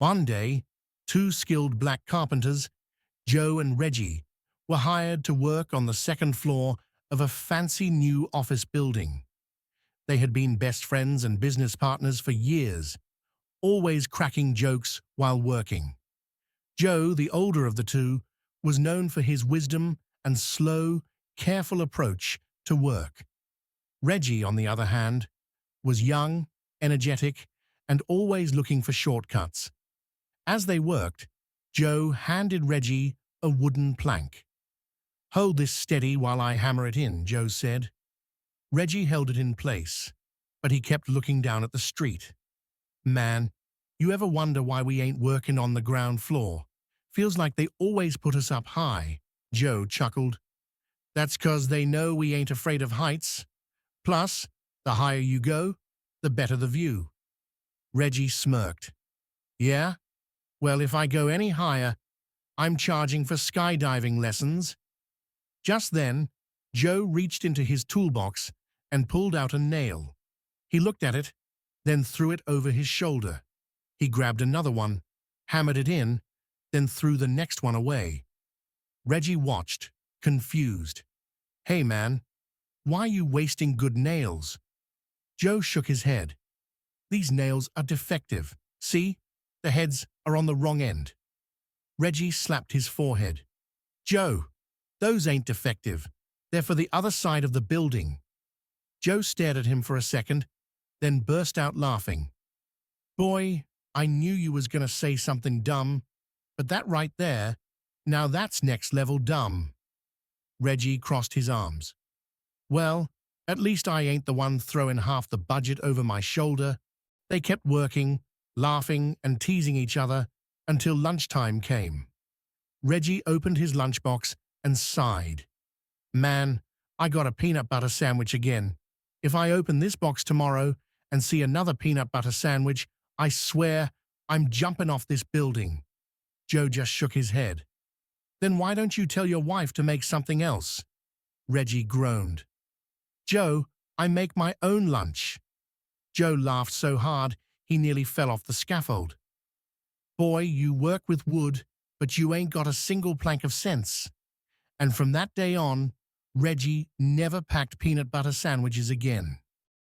One day, two skilled black carpenters, Joe and Reggie, were hired to work on the second floor of a fancy new office building. They had been best friends and business partners for years, always cracking jokes while working. Joe, the older of the two, was known for his wisdom and slow, careful approach to work. Reggie, on the other hand, was young, energetic, and always looking for shortcuts. As they worked, Joe handed Reggie a wooden plank. "Hold this steady while I hammer it in," Joe said. Reggie held it in place, but he kept looking down at the street. "Man, you ever wonder why we ain't working on the ground floor? Feels like they always put us up high," Joe chuckled. "That's 'cause they know we ain't afraid of heights. Plus, the higher you go, the better the view." Reggie smirked. "Yeah? Well, if I go any higher, I'm charging for skydiving lessons." Just then, Joe reached into his toolbox and pulled out a nail. He looked at it, then threw it over his shoulder. He grabbed another one, hammered it in, then threw the next one away. Reggie watched, confused. "Hey man, why are you wasting good nails?" Joe shook his head. "These nails are defective. See, the heads are on the wrong end." Reggie slapped his forehead. "Joe, those ain't defective. They're for the other side of the building." Joe stared at him for a second, then burst out laughing. "Boy, I knew you was gonna say something dumb, but that right there, now that's next level dumb." Reggie crossed his arms. "Well, at least I ain't the one throwing half the budget over my shoulder." They kept working, laughing and teasing each other until lunchtime came. Reggie opened his lunchbox and sighed. "Man, I got a peanut butter sandwich again. If I open this box tomorrow and see another peanut butter sandwich, I swear I'm jumping off this building." Joe just shook his head. "Then why don't you tell your wife to make something else?" Reggie groaned. "Joe, I make my own lunch." Joe laughed so hard he nearly fell off the scaffold. "Boy, you work with wood, but you ain't got a single plank of sense." And from that day on, Reggie never packed peanut butter sandwiches again.